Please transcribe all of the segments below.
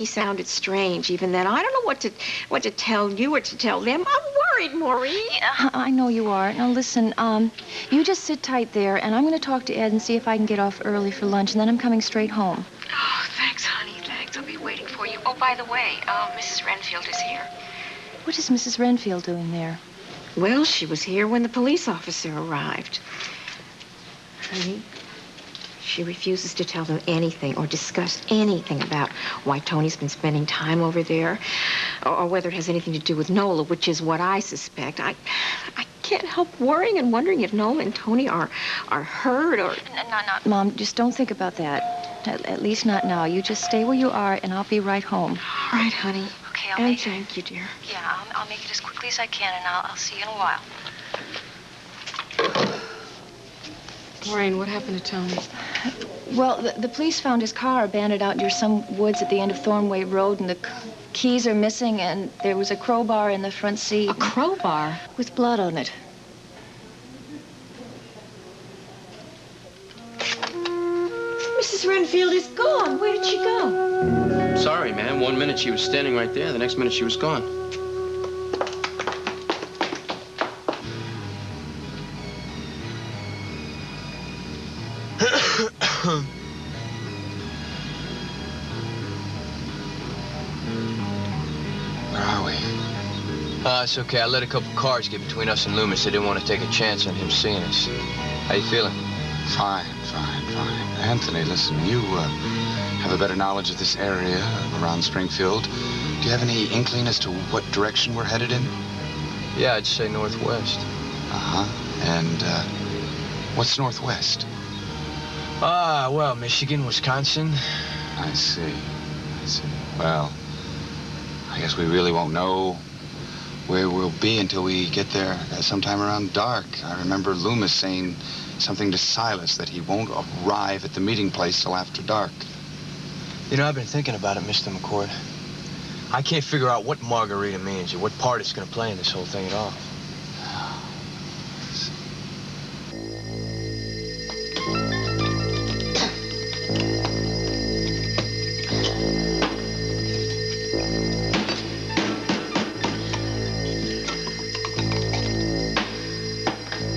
He sounded strange even then. I don't know what to tell you or to tell them. I'm worried, Maureen. Yeah, I know you are. Now, listen, you just sit tight there, and I'm going to talk to Ed and see if I can get off early for lunch, and then I'm coming straight home. Oh, thanks, honey, thanks. I'll be waiting for you. Oh, by the way, Mrs. Renfield is here. What is Mrs. Renfield doing there? Well, she was here when the police officer arrived. Honey, she refuses to tell them anything or discuss anything about why Tony's been spending time over there or whether it has anything to do with Nola, which is what I suspect. I can't help worrying and wondering if Nola and Tony are hurt or... No. Mom, just don't think about that. At least not now. You just stay where you are, and I'll be right home. All right, honey. Okay, And thank you, dear. Yeah, I'll make it as quickly as I can, and I'll see you in a while. Maureen, what happened to Tony? Well, the police found his car abandoned out near some woods at the end of Thornway Road, and the keys are missing, and there was a crowbar in the front seat. A crowbar? With blood on it. Mrs. Renfield is gone. Where did she go? Sorry, ma'am. 1 minute she was standing right there. The next minute she was gone. Where are we? It's okay. I let a couple cars get between us and Loomis. I didn't want to take a chance on him seeing us. How you feeling? Fine. Anthony, listen, you have a better knowledge of this area around Springfield. Do you have any inkling as to what direction we're headed in? Yeah, I'd say northwest. Uh-huh. And what's northwest? Well, Michigan, Wisconsin. I see. Well, I guess we really won't know where we'll be until we get there sometime around dark. I remember Loomis saying something to Silas that he won't arrive at the meeting place till after dark. You know, I've been thinking about it, Mr. McCord. I can't figure out what Margarita means or what part it's going to play in this whole thing at all.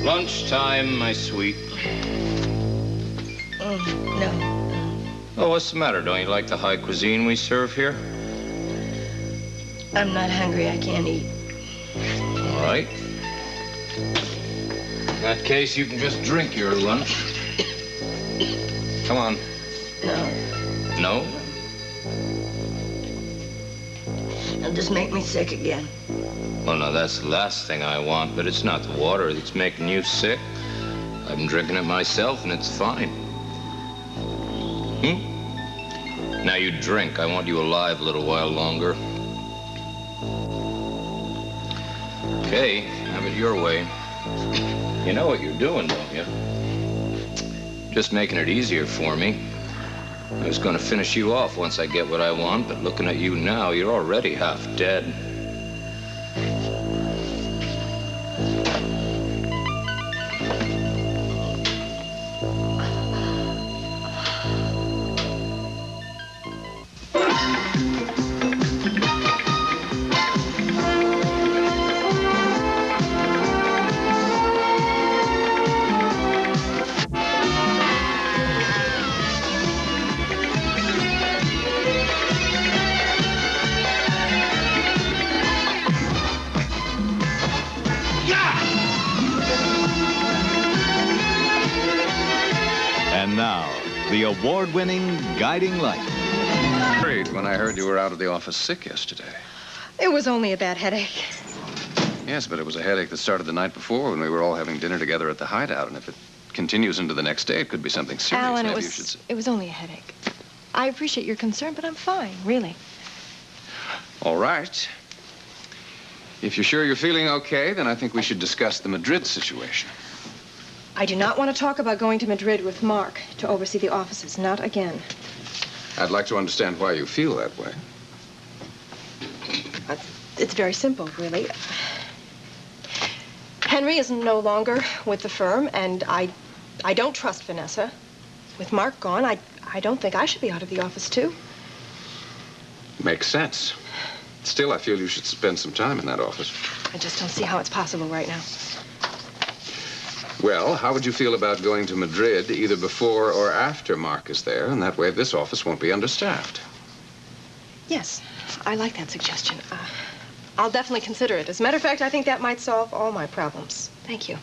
Lunchtime, my sweet. No. Oh, what's the matter? Don't you like the high cuisine we serve here? I'm not hungry. I can't eat. All right. In that case, you can just drink your lunch. Come on. No. No? It'll just make me sick again. Well, no, that's the last thing I want, but it's not the water that's making you sick. I've been drinking it myself, and it's fine. Now you drink. I want you alive a little while longer. Okay, have it your way. You know what you're doing, don't you? Just making it easier for me. I was going to finish you off once I get what I want, but looking at you now, you're already half dead. And now, the award-winning Guiding Light. Worried when I heard you were out of the office sick yesterday. It was only a bad headache. Yes, but it was a headache that started the night before when we were all having dinner together at the hideout, and if it continues into the next day, it could be something serious. Alan, Maybe you should... it was only a headache. I appreciate your concern, but I'm fine, really. All right. If you're sure you're feeling okay, then I think we should discuss the Madrid situation. I do not want to talk about going to Madrid with Mark to oversee the offices. Not again. I'd like to understand why you feel that way. It's very simple, really. Henry is no longer with the firm, and I don't trust Vanessa. With Mark gone, I don't think I should be out of the office, too. Makes sense. Still, I feel you should spend some time in that office. I just don't see how it's possible right now. Well, how would you feel about going to Madrid either before or after Mark is there? And that way this office won't be understaffed. Yes, I like that suggestion. I'll definitely consider it. As a matter of fact, I think that might solve all my problems. Thank you.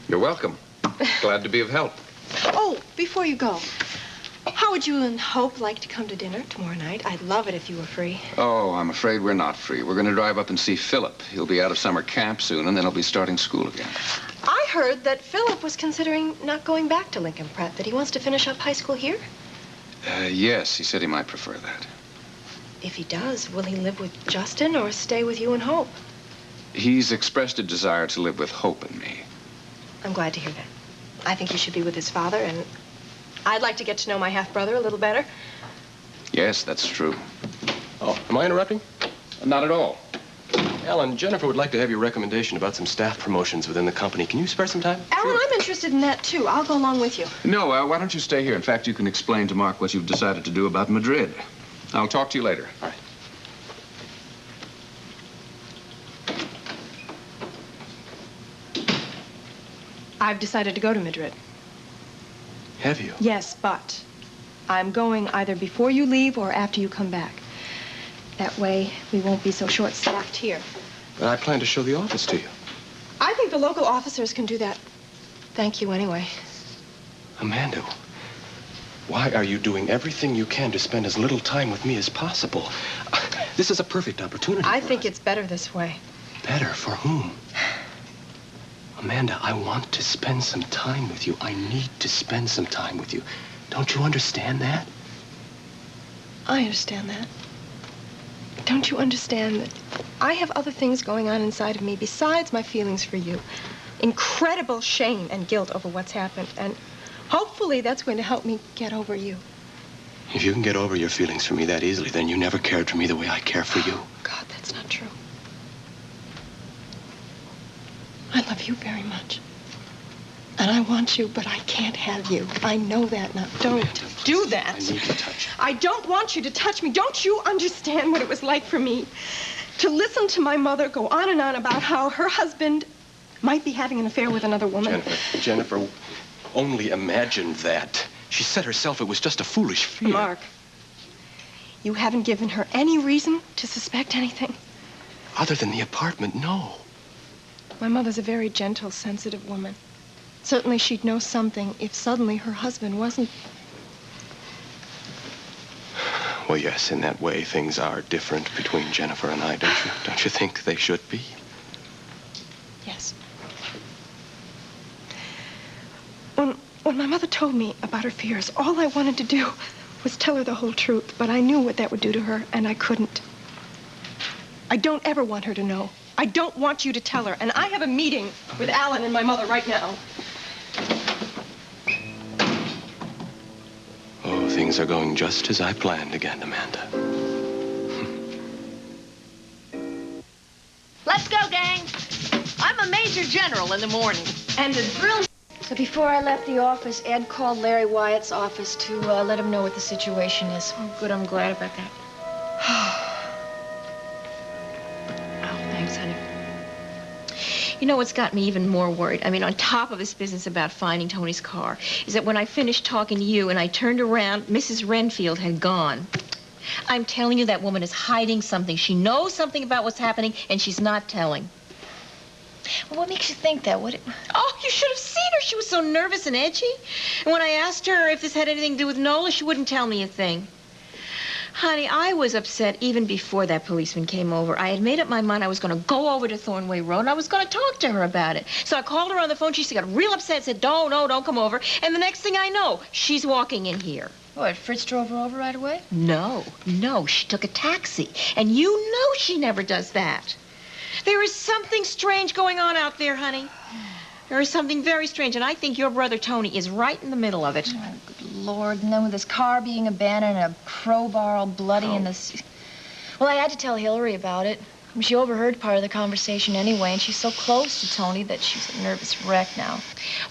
You're welcome. Glad to be of help. Oh, before you go, how would you and Hope like to come to dinner tomorrow night? I'd love it if you were free. Oh, I'm afraid we're not free. We're going to drive up and see Philip. He'll be out of summer camp soon, and then he'll be starting school again. I heard that Philip was considering not going back to Lincoln Prep, that he wants to finish up high school here. Yes, he said he might prefer that. If he does, will he live with Justin or stay with you and Hope? He's expressed a desire to live with Hope and me. I'm glad to hear that. I think he should be with his father, and I'd like to get to know my half-brother a little better. Yes, that's true. Oh, am I interrupting? Not at all. Alan, Jennifer would like to have your recommendation about some staff promotions within the company. Can you spare some time? Alan, I'm interested in that, too. I'll go along with you. No, why don't you stay here? In fact, you can explain to Mark what you've decided to do about Madrid. I'll talk to you later. All right. I've decided to go to Madrid. Have you? Yes, but I'm going either before you leave or after you come back. That way, we won't be so short-staffed here. But I plan to show the office to you. I think the local officers can do that. Thank you anyway. Amanda, why are you doing everything you can to spend as little time with me as possible? This is a perfect opportunity. I think it's better this way. Better for whom? Amanda, I want to spend some time with you. I need to spend some time with you. Don't you understand that? I understand that. Don't you understand that I have other things going on inside of me besides my feelings for you? Incredible shame and guilt over what's happened, and hopefully that's going to help me get over you. If you can get over your feelings for me that easily, then you never cared for me the way I care for you. God, that's not true. I love you very much. And I want you, but I can't have you. I know that now. Don't do that. I need to touch you. I don't want you to touch me. Don't you understand what it was like for me to listen to my mother go on and on about how her husband might be having an affair with another woman? Jennifer, only imagine that. She said herself it was just a foolish fear. Mark, you haven't given her any reason to suspect anything? Other than the apartment, no. My mother's a very gentle, sensitive woman. Certainly she'd know something if suddenly her husband wasn't. Well, yes, in that way, things are different between Jennifer and I, don't you? Don't you think they should be? Yes. When my mother told me about her fears, all I wanted to do was tell her the whole truth, but I knew what that would do to her, and I couldn't. I don't ever want her to know. I don't want you to tell her, and I have a meeting with Alan and my mother right now. Oh, things are going just as I planned again, Amanda. Let's go, gang. I'm a major general in the morning, and the drill... So before I left the office, Ed called Larry Wyatt's office to let him know what the situation is. Oh, good. I'm glad about that. Oh, thanks, honey. You know what's got me even more worried? I mean, on top of this business about finding Tony's car, is that when I finished talking to you and I turned around, Mrs. Renfield had gone. I'm telling you, that woman is hiding something. She knows something about what's happening, and she's not telling. Well, what makes you think that? Oh, you should have seen her. She was so nervous and edgy. And when I asked her if this had anything to do with Nola, she wouldn't tell me a thing. Honey, I was upset even before that policeman came over. I had made up my mind I was going to go over to Thornway Road, and I was going to talk to her about it. So I called her on the phone. She got real upset and said, don't come over. And the next thing I know, she's walking in here. What, Fritz drove her over right away? No, she took a taxi. And you know she never does that. There is something strange going on out there, honey. There is something very strange, and I think your brother Tony is right in the middle of it. Oh, good Lord. And then with his car being abandoned and a crowbar all bloody in the... Well, I had to tell Hillary about it. I mean, she overheard part of the conversation anyway, and she's so close to Tony that she's a nervous wreck now.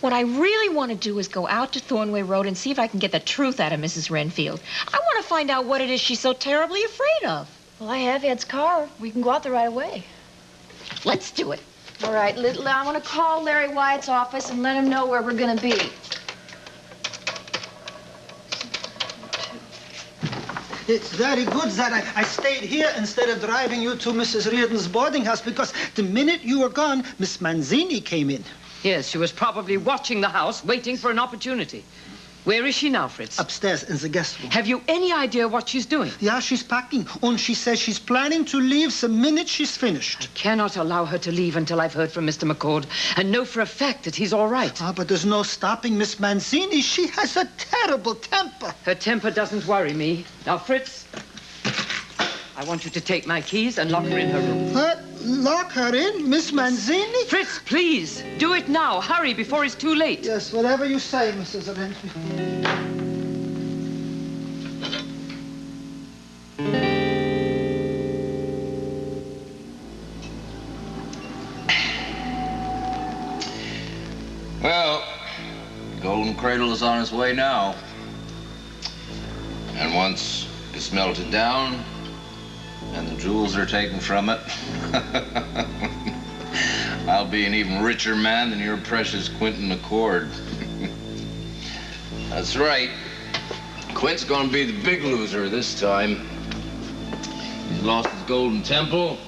What I really want to do is go out to Thornway Road and see if I can get the truth out of Mrs. Renfield. I want to find out what it is she's so terribly afraid of. Well, I have Ed's car. We can go out there right away. Let's do it. All right, I want to call Larry Wyatt's office and let him know where we're going to be. It's very good that I stayed here instead of driving you to Mrs. Reardon's boarding house, because the minute you were gone, Miss Manzini came in. Yes, she was probably watching the house, waiting for an opportunity. Where is she now, Fritz? Upstairs in the guest room. Have you any idea what she's doing? Yeah, she's packing. And she says she's planning to leave the minute she's finished. I cannot allow her to leave until I've heard from Mr. McCord and know for a fact that he's all right. Ah, but there's no stopping Miss Manzini. She has a terrible temper. Her temper doesn't worry me. Now, Fritz, I want you to take my keys and lock her in her room. What? Lock her in? Miss Manzini? Fritz, please, do it now. Hurry before it's too late. Yes, whatever you say, Mrs. Arensby. Well, Golden Cradle is on its way now. And once it's melted down and the jewels are taken from it, I'll be an even richer man than your precious Quentin McCord. That's right. Quint's gonna be the big loser this time. He's lost his golden temple.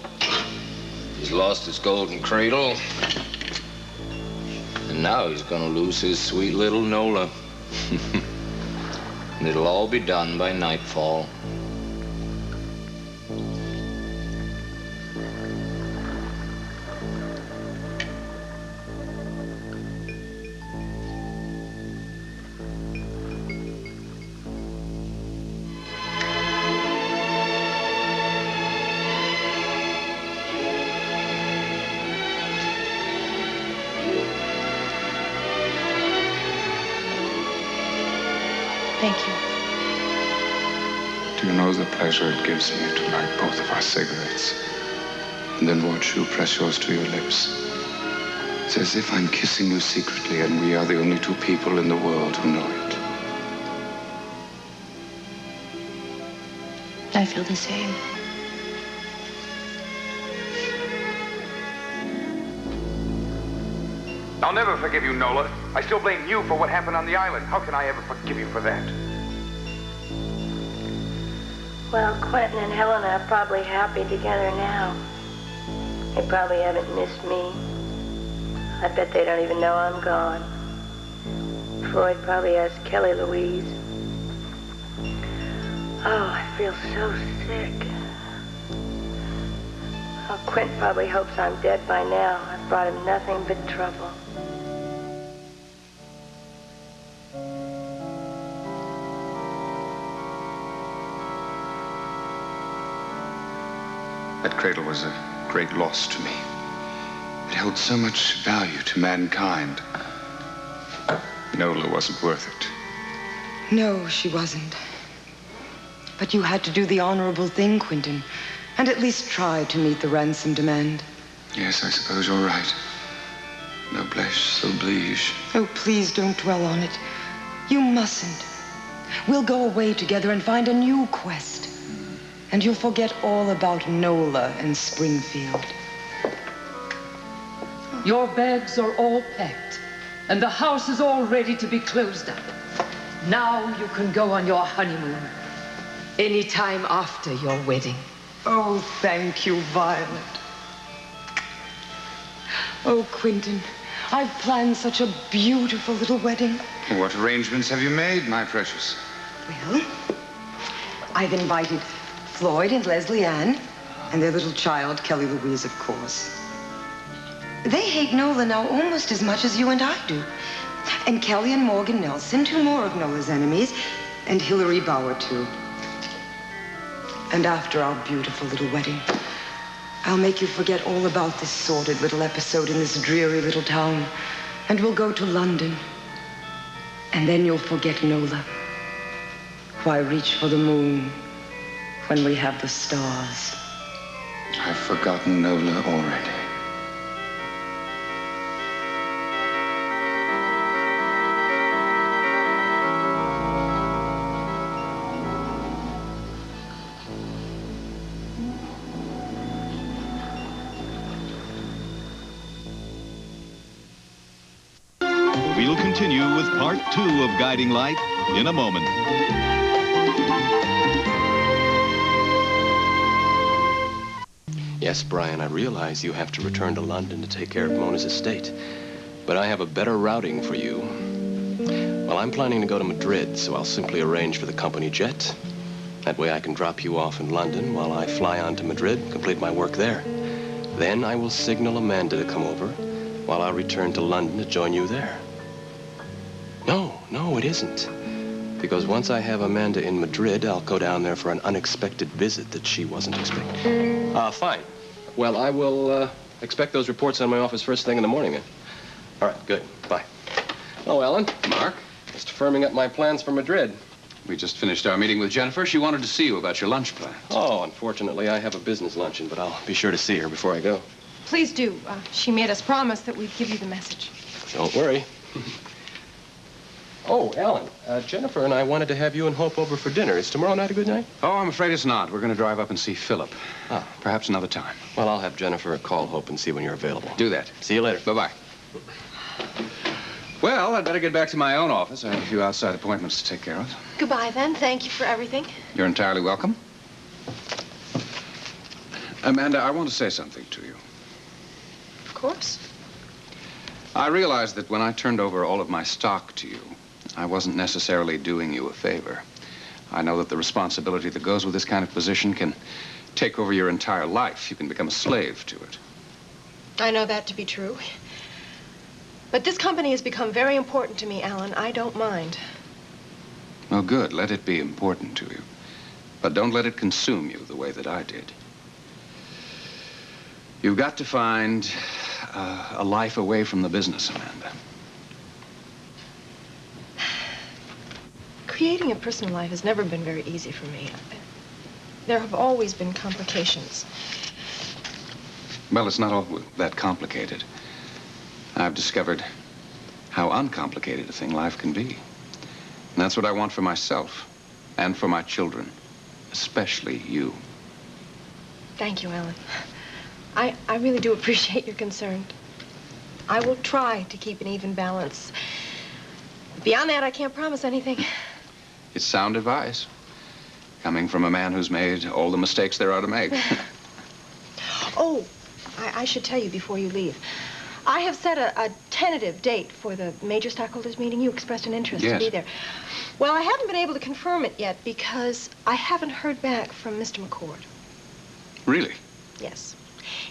He's lost his golden cradle. And now he's gonna lose his sweet little Nola. And it'll all be done by nightfall. Thank you. Do you know the pleasure it gives me to light both of our cigarettes and then watch you press yours to your lips? It's as if I'm kissing you secretly and we are the only two people in the world who know it. I feel the same. I'll never forgive you, Nola. I still blame you for what happened on the island. How can I ever forgive you for that? Well, Quentin and Helena are probably happy together now. They probably haven't missed me. I bet they don't even know I'm gone. Floyd probably asked Kelly Louise. Oh, I feel so sick. Oh, Quint probably hopes I'm dead by now. I've brought him nothing but trouble. That cradle was a great loss to me. It held so much value to mankind. Nola wasn't worth it. No, she wasn't. But you had to do the honorable thing, Quentin, and at least try to meet the ransom demand. Yes, I suppose you're right. Noblesse oblige. Oh, please don't dwell on it. You mustn't. We'll go away together and find a new quest. And you'll forget all about Nola and Springfield. Your bags are all packed, and the house is all ready to be closed up. Now you can go on your honeymoon. Any time after your wedding. Oh, thank you, Violet. Oh, Quentin, I've planned such a beautiful little wedding. What arrangements have you made, my precious? Well, I've invited Floyd and Leslie Ann, and their little child, Kelly Louise, of course. They hate Nola now almost as much as you and I do. And Kelly and Morgan Nelson, two more of Nola's enemies, and Hillary Bauer, too. And after our beautiful little wedding, I'll make you forget all about this sordid little episode in this dreary little town, and we'll go to London. And then you'll forget Nola. Why reach for the moon when we have the stars? I've forgotten Nola already. We'll continue with part 2 of Guiding Light in a moment. Yes, Brian, I realize you have to return to London to take care of Mona's estate. But I have a better routing for you. Well, I'm planning to go to Madrid, so I'll simply arrange for the company jet. That way I can drop you off in London while I fly on to Madrid, complete my work there. Then I will signal Amanda to come over while I'll return to London to join you there. No, it isn't. Because once I have Amanda in Madrid, I'll go down there for an unexpected visit that she wasn't expecting. Fine. Well, I will expect those reports on my office first thing in the morning then. All right, good. Bye. Oh, Ellen. Mark? Just firming up my plans for Madrid. We just finished our meeting with Jennifer. She wanted to see you about your lunch plan. Oh, unfortunately, I have a business luncheon, but I'll be sure to see her before I go. Please do. She made us promise that we'd give you the message. Don't worry. Oh, Ellen, Jennifer and I wanted to have you and Hope over for dinner. Is tomorrow night a good night? Oh, I'm afraid it's not. We're going to drive up and see Philip. Perhaps another time. Well, I'll have Jennifer call Hope and see when you're available. Do that. See you later. Bye-bye. Well, I'd better get back to my own office. I have a few outside appointments to take care of. Goodbye, then. Thank you for everything. You're entirely welcome. Amanda, I want to say something to you. Of course. I realized that when I turned over all of my stock to you, I wasn't necessarily doing you a favor. I know that the responsibility that goes with this kind of position can take over your entire life. You can become a slave to it. I know that to be true. But this company has become very important to me, Alan. I don't mind. Well, good. Let it be important to you. But don't let it consume you the way that I did. You've got to find a life away from the business, Amanda. Creating a personal life has never been very easy for me. There have always been complications. Well, it's not all that complicated. I've discovered how uncomplicated a thing life can be. And that's what I want for myself and for my children, especially you. Thank you, Alan. I really do appreciate your concern. I will try to keep an even balance. Beyond that, I can't promise anything. It's sound advice, coming from a man who's made all the mistakes there are to make. Oh, I should tell you before you leave. I have set a tentative date for the major stockholders meeting. You expressed an interest to be there. Well, I haven't been able to confirm it yet because I haven't heard back from Mr. McCord. Really? Yes.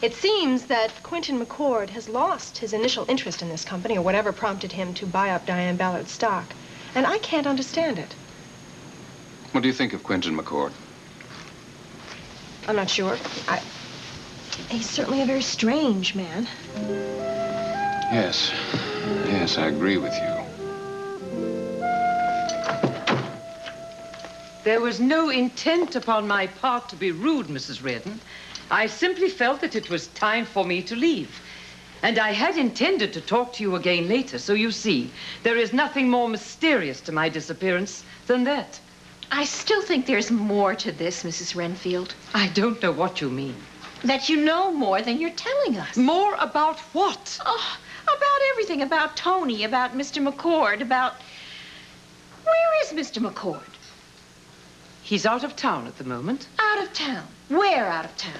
It seems that Quentin McCord has lost his initial interest in this company, or whatever prompted him to buy up Diane Ballard's stock. And I can't understand it. What do you think of Quentin McCord? I'm not sure. He's certainly a very strange man. Yes. Yes, I agree with you. There was no intent upon my part to be rude, Mrs. Reardon. I simply felt that it was time for me to leave. And I had intended to talk to you again later, so you see, there is nothing more mysterious to my disappearance than that. I still think there's more to this, Mrs. Renfield. I don't know what you mean. That you know more than you're telling us. More about what? Oh, about everything. About Tony, about Mr. McCord, about... Where is Mr. McCord? He's out of town at the moment. Out of town? Where out of town?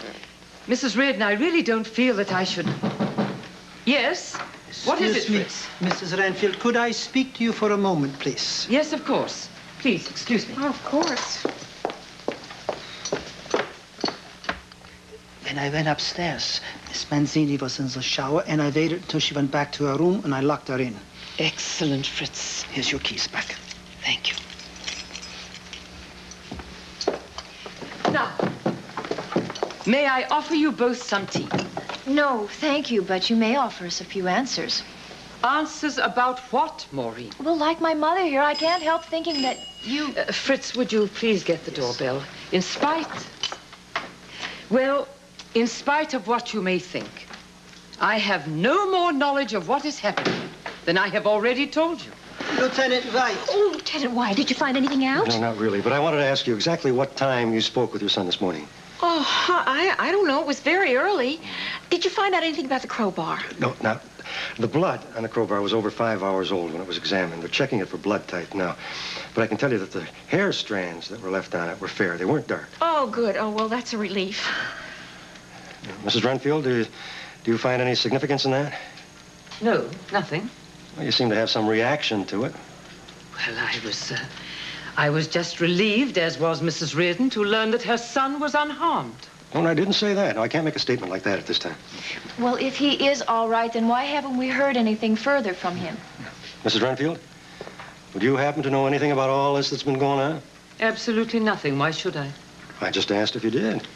Mrs. Reardon, I really don't feel that I should... Yes? What is it, Fritz? Mrs. Renfield, could I speak to you for a moment, please? Yes, of course. Please, excuse me. Oh, of course. When I went upstairs, Miss Manzini was in the shower, and I waited until she went back to her room, and I locked her in. Excellent, Fritz. Here's your keys back. Thank you. Now, may I offer you both some tea? No, thank you, but you may offer us a few answers. Answers about what, Maureen? Well, like my mother here, I can't help thinking that you... Fritz, would you please get the doorbell? In spite... Well, in spite of what you may think, I have no more knowledge of what is happening than I have already told you. Lieutenant White. Oh, Lieutenant White, did you find anything out? No, not really, but I wanted to ask you exactly what time you spoke with your son this morning. Oh, I don't know. It was very early. Did you find out anything about the crowbar? No, now, the blood on the crowbar was over 5 hours old when it was examined. We're checking it for blood type now. But I can tell you that the hair strands that were left on it were fair. They weren't dark. Oh, good. Oh, well, that's a relief. Mrs. Renfield, do you find any significance in that? No, nothing. Well, you seem to have some reaction to it. Well, I was just relieved, as was Mrs. Reardon, to learn that her son was unharmed. Oh, no, I didn't say that. No, I can't make a statement like that at this time. Well, if he is all right, then why haven't we heard anything further from him? Mrs. Renfield, would you happen to know anything about all this that's been going on? Absolutely nothing. Why should I? I just asked if you did.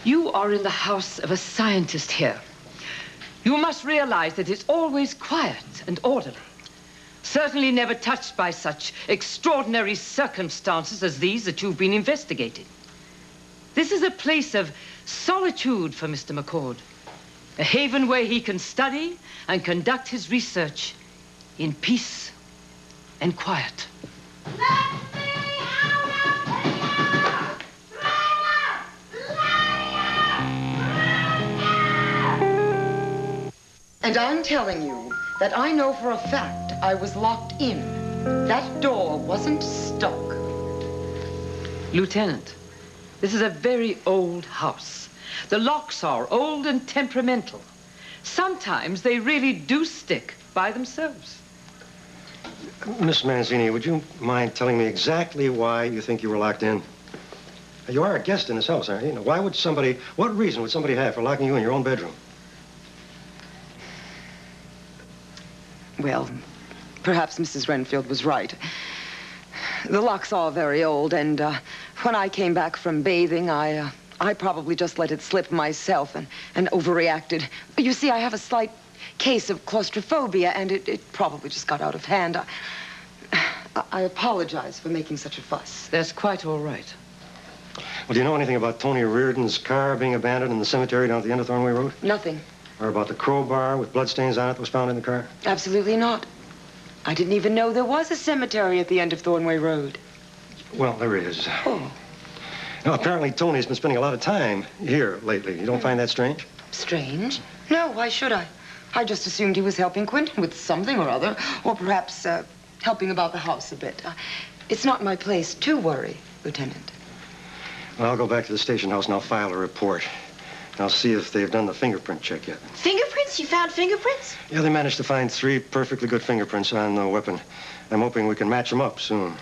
You are in the house of a scientist here. You must realize that it's always quiet and orderly. Certainly never touched by such extraordinary circumstances as these that you've been investigating. This is a place of solitude for Mr. McCord. A haven where he can study and conduct his research in peace and quiet. And I'm telling you that I know for a fact I was locked in. That door wasn't stuck. Lieutenant, this is a very old house. The locks are old and temperamental. Sometimes they really do stick by themselves. Miss Manzini, would you mind telling me exactly why you think you were locked in? You are a guest in this house, aren't you? What reason would somebody have for locking you in your own bedroom? Well, perhaps Mrs. Renfield was right. The locks are very old, and when I came back from bathing, I probably just let it slip myself and overreacted. You see, I have a slight case of claustrophobia, and it probably just got out of hand. I apologize for making such a fuss. That's quite all right. Well, do you know anything about Tony Reardon's car being abandoned in the cemetery down at the end of Thornway Road? Nothing. Or about the crowbar with bloodstains on it that was found in the car? Absolutely not. I didn't even know there was a cemetery at the end of Thornway Road. Well, there is. Oh. Now, apparently Tony's been spending a lot of time here lately. You don't find that strange? Strange? No, why should I? I just assumed he was helping Quentin with something or other, or perhaps helping about the house a bit. It's not my place to worry, Lieutenant. Well, I'll go back to the station house and I'll file a report. I'll see if they've done the fingerprint check yet. Fingerprints? You found fingerprints? Yeah, they managed to find 3 perfectly good fingerprints on the weapon. I'm hoping we can match them up soon.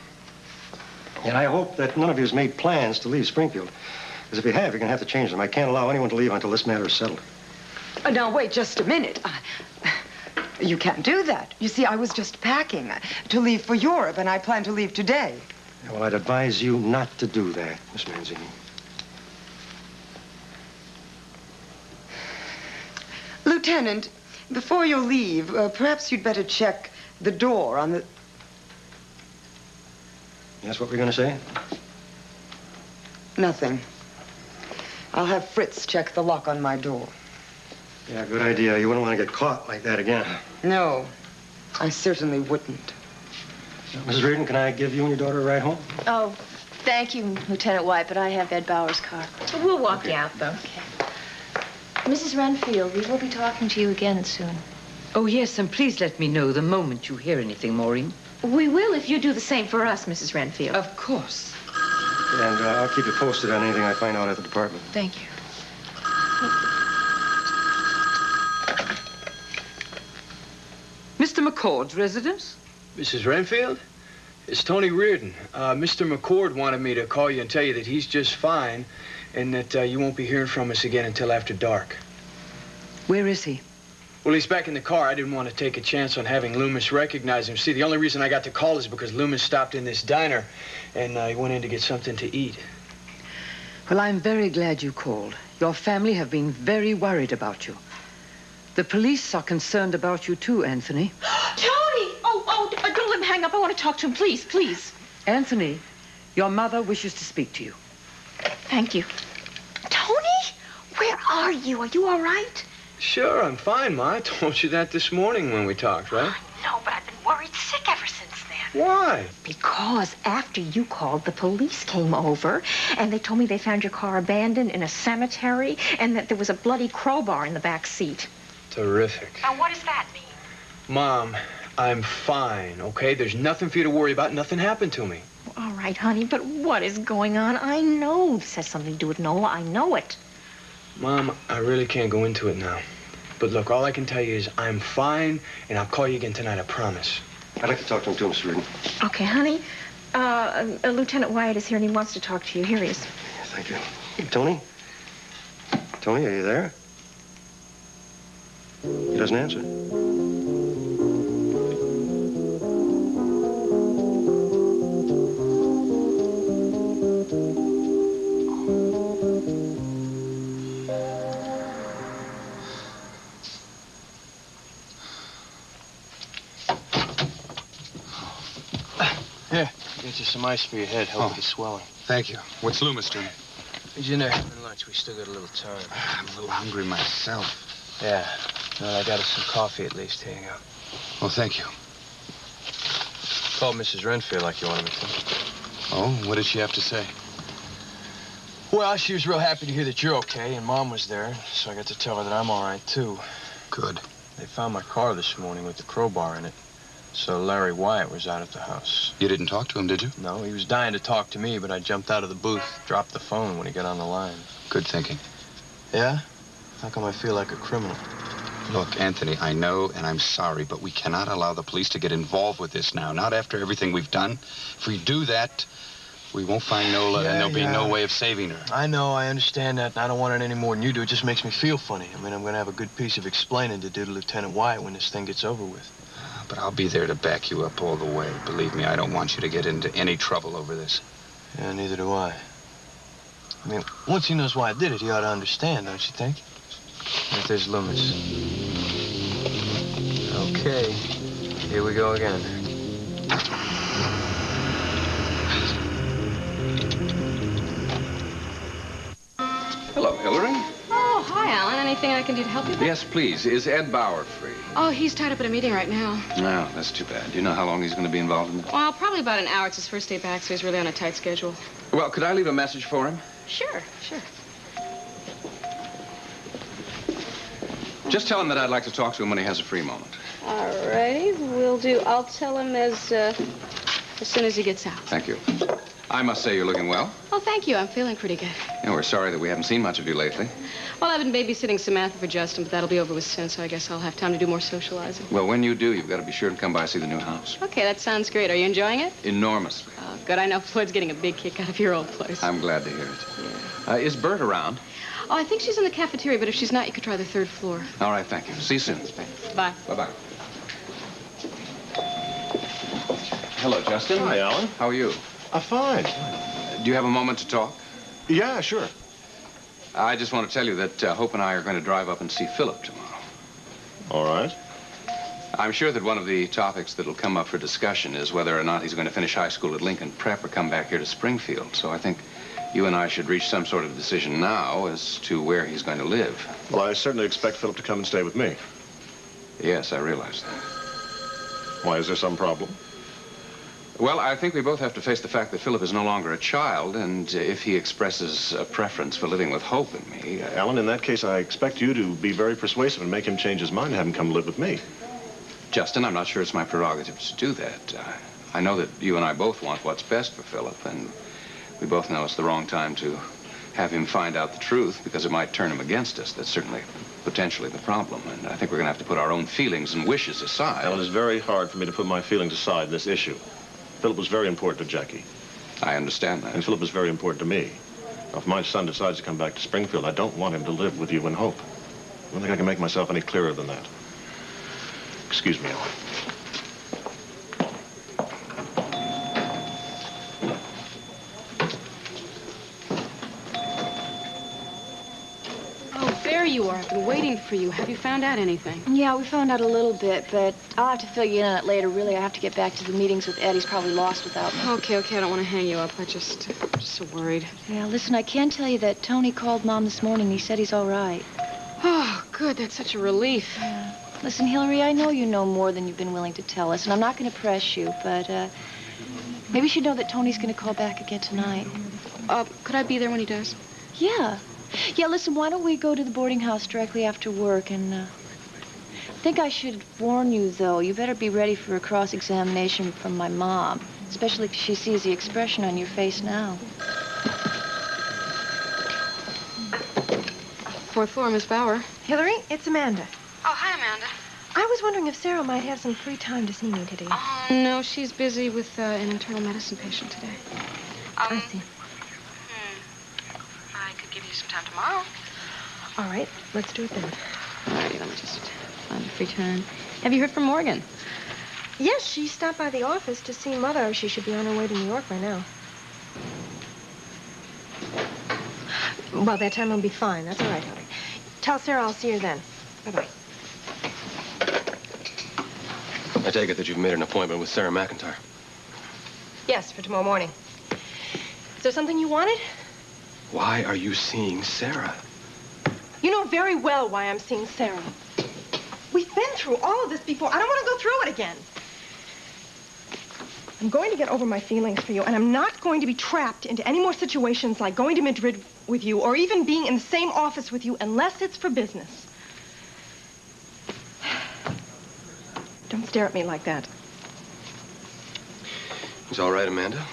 And I hope that none of you has made plans to leave Springfield. Because if you have, you're going to have to change them. I can't allow anyone to leave until this matter is settled. Now, wait just a minute. You can't do that. You see, I was just packing to leave for Europe, and I plan to leave today. Yeah, well, I'd advise you not to do that, Miss Manzini. Lieutenant, before you leave, perhaps you'd better check the door on the... That's what we're going to say? Nothing. I'll have Fritz check the lock on my door. Yeah, good idea. You wouldn't want to get caught like that again. No, I certainly wouldn't. Mrs. Reardon, can I give you and your daughter a ride home? Oh, thank you, Lieutenant White, but I have Ed Bauer's car. We'll walk you out, though. Okay. Mrs. Renfield, we will be talking to you again soon. Oh, yes, and please let me know the moment you hear anything, Maureen. We will if you do the same for us, Mrs. Renfield. Of course. And I'll keep you posted on anything I find out at the department. Thank you. Mr. McCord's residence? Mrs. Renfield? It's Tony Reardon. Mr. McCord wanted me to call you and tell you that he's just fine and that you won't be hearing from us again until after dark. Where is he? Well, he's back in the car. I didn't want to take a chance on having Loomis recognize him. See, the only reason I got the call is because Loomis stopped in this diner and he went in to get something to eat. Well, I'm very glad you called. Your family have been very worried about you. The police are concerned about you too, Anthony. Tony! Oh, don't let him hang up. I want to talk to him, please, please. Anthony, your mother wishes to speak to you. Thank you. Tony? Where are you? Are you all right? Sure, I'm fine, Ma. I told you that this morning when we talked, right? No, but I've been worried sick ever since then. Why? Because after you called, the police came over, and they told me they found your car abandoned in a cemetery, and that there was a bloody crowbar in the back seat. Terrific. Now, what does that mean? Mom, I'm fine, okay? There's nothing for you to worry about. Nothing happened to me. All right, honey, but what is going on? I know this has something to do with Nola. I know it. Mom, I really can't go into it now. But look, all I can tell you is I'm fine, and I'll call you again tonight, I promise. I'd like to talk to him, too, Mr. Reardon. Okay, honey. Lieutenant Wyatt is here, and he wants to talk to you. Here he is. Thank you. Tony? Tony, are you there? He doesn't answer. Here, get you some ice for your head. Help with the swelling. Thank you. What's Loomis doing? He's in there having lunch. We still got a little time. I'm a little hungry myself. Yeah. Well, I got us some coffee at least. Here you go. Well, thank you. Called Mrs. Renfield like you wanted me to. Oh, what did she have to say? Well, she was real happy to hear that you're okay, and Mom was there, so I got to tell her that I'm all right, too. Good. They found my car this morning with the crowbar in it, so Larry Wyatt was out at the house. You didn't talk to him, did you? No, he was dying to talk to me, but I jumped out of the booth, dropped the phone when he got on the line. Good thinking. Yeah? How come I feel like a criminal? Look, Anthony, I know, and I'm sorry, but we cannot allow the police to get involved with this now. Not after everything we've done. If we do that, we won't find Nola, and there'll be no way of saving her. I know, I understand that, and I don't want it any more than you do. It just makes me feel funny. I mean, I'm going to have a good piece of explaining to do to Lieutenant Wyatt when this thing gets over with. But I'll be there to back you up all the way. Believe me, I don't want you to get into any trouble over this. Yeah, neither do I. I mean, once he knows why I did it, he ought to understand, don't you think? If there's Loomis. Okay, here we go again. Hello, Hillary. Oh, hi, Alan. Anything I can do to help you? Yes, please. Is Ed Bauer free? Oh, he's tied up at a meeting right now. No, that's too bad. Do you know how long he's going to be involved in it? Well, probably about an hour. It's his first day back, so he's really on a tight schedule. Well, could I leave a message for him? Sure, sure. Just tell him that I'd like to talk to him when he has a free moment. All righty, will do. I'll tell him as soon as he gets out. Thank you. I must say you're looking well. Oh, thank you. I'm feeling pretty good. And we're sorry that we haven't seen much of you lately. Well, I've been babysitting Samantha for Justin, but that'll be over with soon, so I guess I'll have time to do more socializing. Well, when you do, you've got to be sure to come by and see the new house. Okay, that sounds great. Are you enjoying it? Enormously. Oh, good. I know Floyd's getting a big kick out of your old place. I'm glad to hear it. Yeah. Is Bert around? Oh, I think she's in the cafeteria, but if she's not, you could try the third floor. All right, thank you. See you soon. Bye. Bye-bye. Hello, Justin. Hi, Alan. How are you? Fine. Do you have a moment to talk? Yeah, sure. I just want to tell you that Hope and I are going to drive up and see Philip tomorrow. All right. I'm sure that one of the topics that'll come up for discussion is whether or not he's going to finish high school at Lincoln Prep or come back here to Springfield. So I think you and I should reach some sort of decision now as to where he's going to live. Well, I certainly expect Philip to come and stay with me. Yes, I realize that. Why, is there some problem? Well, I think we both have to face the fact that Philip is no longer a child, and if he expresses a preference for living with Hope and me... Alan, in that case, I expect you to be very persuasive and make him change his mind and have him come live with me. Justin, I'm not sure it's my prerogative to do that. I know that you and I both want what's best for Philip, and we both know it's the wrong time to have him find out the truth because it might turn him against us. That's certainly potentially the problem, and I think we're going to have to put our own feelings and wishes aside. Alan, it's very hard for me to put my feelings aside in this issue. Philip was very important to Jackie. I understand that. And Philip was very important to me. Now, if my son decides to come back to Springfield, I don't want him to live with you and Hope. I don't think I can make myself any clearer than that. Excuse me, Alan. There you are. I've been waiting for you. Have you found out anything? Yeah, we found out a little bit, but I'll have to fill you in on it later. Really, I have to get back to the meetings with Ed. He's probably lost without me. Okay, I don't want to hang you up. I'm just so worried. Yeah, listen, I can tell you that Tony called Mom this morning. He said he's all right. Oh, good. That's such a relief. Yeah. Listen, Hillary, I know you know more than you've been willing to tell us, and I'm not going to press you, but maybe you should know that Tony's going to call back again tonight. Could I be there when he does? Yeah. Yeah, listen, why don't we go to the boarding house directly after work, and I think I should warn you, though. You better be ready for a cross-examination from my mom, especially if she sees the expression on your face now. Fourth floor, Miss Bauer. Hillary, it's Amanda. Oh, hi, Amanda. I was wondering if Sarah might have some free time to see me today. No, she's busy with an internal medicine patient today. I see. I could give you some time tomorrow. All right, let's do it then. All righty, let me just find the free time. Have you heard from Morgan? Yes, she stopped by the office to see Mother. She should be on her way to New York by now. Well, that time will be fine. That's all right, Hillary. Tell Sarah I'll see her then. Bye-bye. I take it that you've made an appointment with Sarah McIntyre. Yes, for tomorrow morning. Is there something you wanted? Why are you seeing Sarah? You know very well why I'm seeing Sarah. We've been through all of this before. I don't want to go through it again. I'm going to get over my feelings for you, and I'm not going to be trapped into any more situations like going to Madrid with you or even being in the same office with you unless it's for business. Don't stare at me like that. It's all right, Amanda.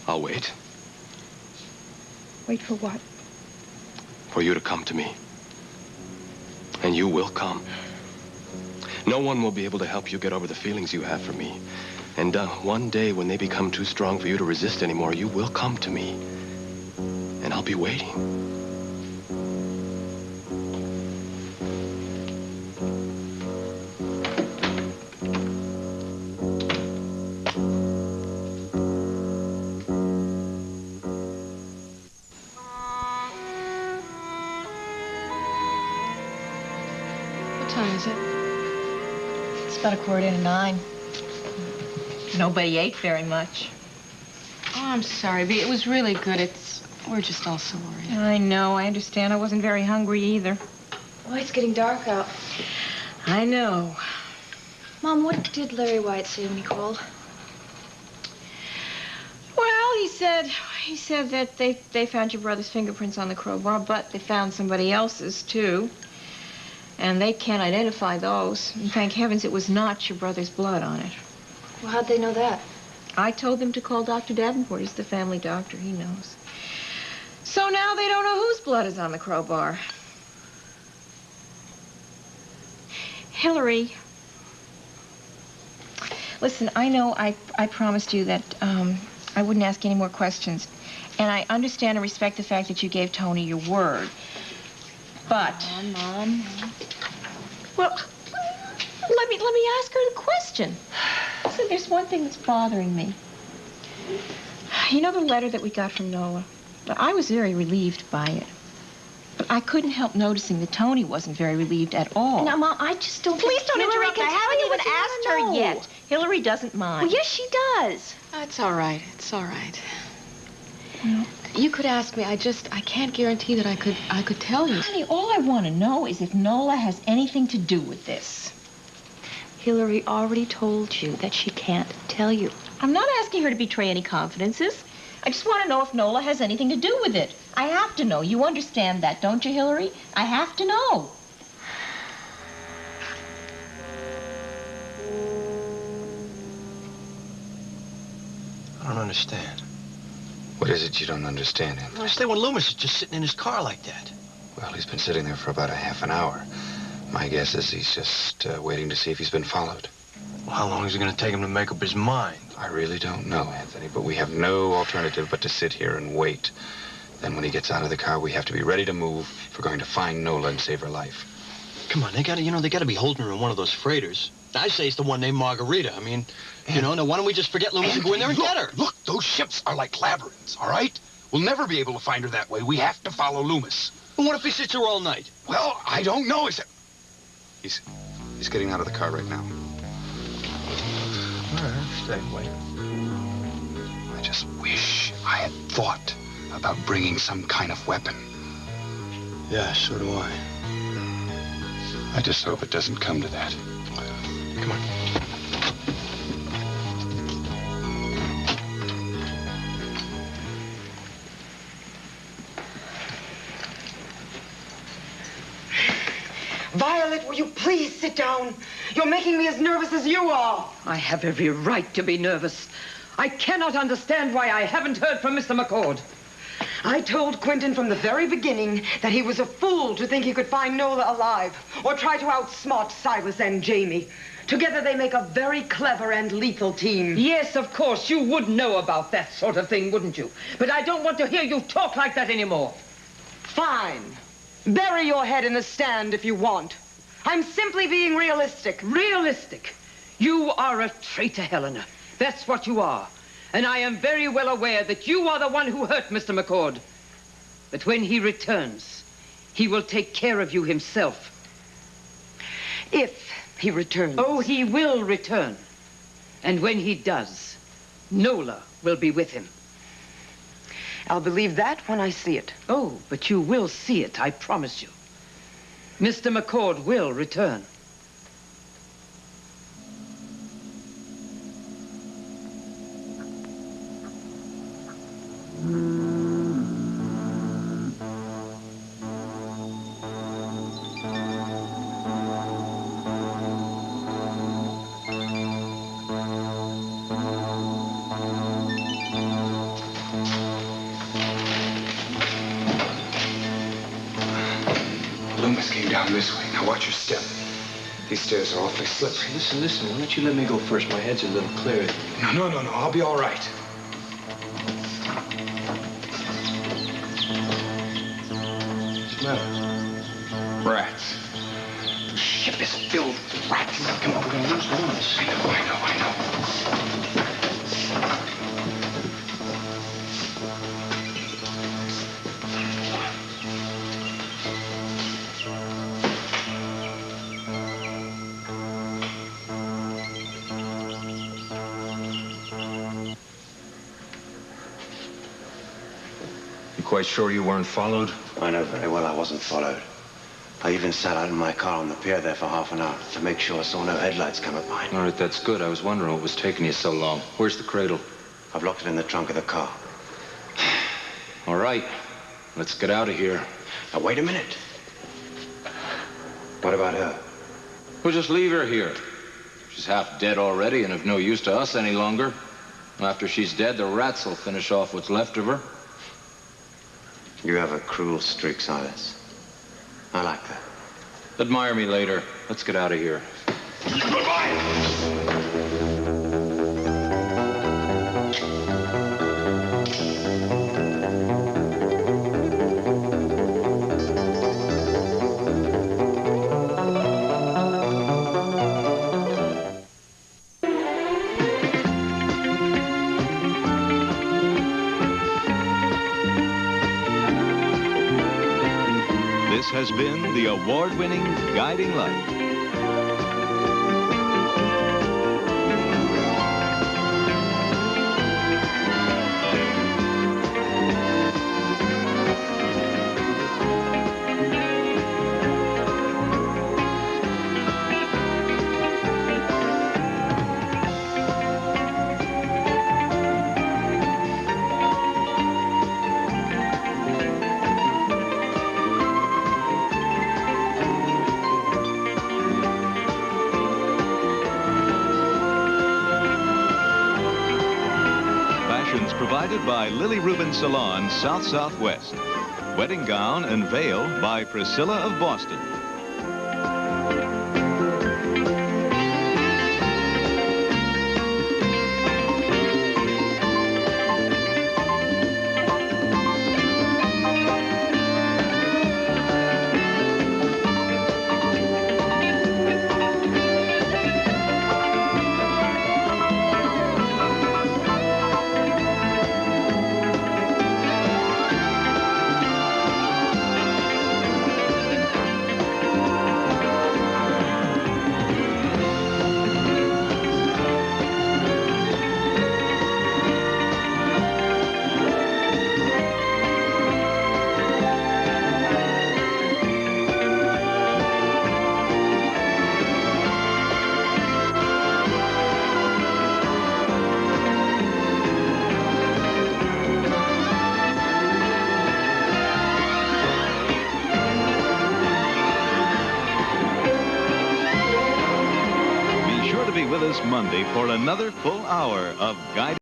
I'll wait. Wait for what? For you to come to me. And you will come. No one will be able to help you get over the feelings you have for me. And one day when they become too strong for you to resist anymore, you will come to me. And I'll be waiting. What time is it? It's about 9:15. Nobody ate very much. Oh, I'm sorry, Bea. It was really good. We're just all so worried. I know. I understand. I wasn't very hungry either. Why, it's getting dark out. I know. Mom, what did Larry White say when he called? Well, he said that they found your brother's fingerprints on the crowbar, but they found somebody else's, too. And they can't identify those. And thank heavens it was not your brother's blood on it. Well, how'd they know that? I told them to call Dr. Davenport. He's the family doctor. He knows. So now they don't know whose blood is on the crowbar. Hillary, listen, I know I promised you that I wouldn't ask any more questions. And I understand and respect the fact that you gave Tony your word. But... Mom. Well, let me ask her the question. Listen, there's one thing that's bothering me. You know the letter that we got from Nola? I was very relieved by it. But I couldn't help noticing that Tony wasn't very relieved at all. Now, Mom, I just don't... Please don't Hillary, interrupt. I haven't even asked her yet. Hillary doesn't mind. Well, yes, she does. Oh, it's all right. It's all right. Well, You could ask me. I can't guarantee that I could tell you. honey, all I want to know is if Nola has anything to do with this. Hillary already told you that she can't tell you. I'm not asking her to betray any confidences. I just want to know if Nola has anything to do with it. I have to know. You understand that, don't you, Hillary? I have to know. I don't understand. What is it you don't understand, I Anthony? don't understand when Loomis is just sitting in his car like that. Well, he's been sitting there for about a half an hour. My guess is he's just waiting to see if he's been followed. Well, how long is it going to take him to make up his mind? I really don't know, Anthony, but we have no alternative but to sit here and wait. Then when he gets out of the car, we have to be ready to move if we're going to find Nola and save her life. Come on, they gotta be holding her in one of those freighters. I say it's the one named Margarita. I mean, now why don't we just forget Loomis and go in there and get her? Look, those ships are like labyrinths, all right? We'll never be able to find her that way. We have to follow Loomis. And what if he sits here all night? Well, I don't know. He's getting out of the car right now. All right, stay away. I just wish I had thought about bringing some kind of weapon. Yeah, so do I. I just hope it doesn't come to that. Come on. Violet, will you please sit down? You're making me as nervous as you are. I have every right to be nervous. I cannot understand why I haven't heard from Mr. McCord. I told Quentin from the very beginning that he was a fool to think he could find Nola alive or try to outsmart Cyrus and Jamie. Together they make a very clever and lethal team. Yes, of course, you would know about that sort of thing, wouldn't you? But I don't want to hear you talk like that anymore. Fine. Bury your head in the sand if you want. I'm simply being realistic. Realistic? You are a traitor, Helena. That's what you are. And I am very well aware that you are the one who hurt Mr. McCord. But when he returns, he will take care of you himself. If he returns. Oh, he will return. And when he does, Nola will be with him. I'll believe that when I see it. Oh, but you will see it, I promise you. Mr. McCord will return. Loomis came down this way. Now watch your step. These stairs are awfully slippery. Listen, why don't you let me go first? My head's a little clearer. No. I'll be all right. What's the matter? Rats. The ship is filled with rats. Come on. We're gonna lose Loomis. I know. Quite sure you weren't followed? I know very well I wasn't followed. I even sat out in my car on the pier there for half an hour to make sure I saw no headlights come up behind. All right, that's good. I was wondering what was taking you so long. Where's the cradle? I've locked it in the trunk of the car. All right, let's get out of here. Now, wait a minute. What about her? We'll just leave her here. She's half dead already and of no use to us any longer. After she's dead, the rats will finish off what's left of her. You have a cruel streak, Silas. I like that. Admire me later. Let's get out of here. Goodbye! This has been the award-winning Guiding Light. Provided by Lily Rubin Salon, South Southwest. Wedding gown and veil by Priscilla of Boston. with us Monday for another full hour of guided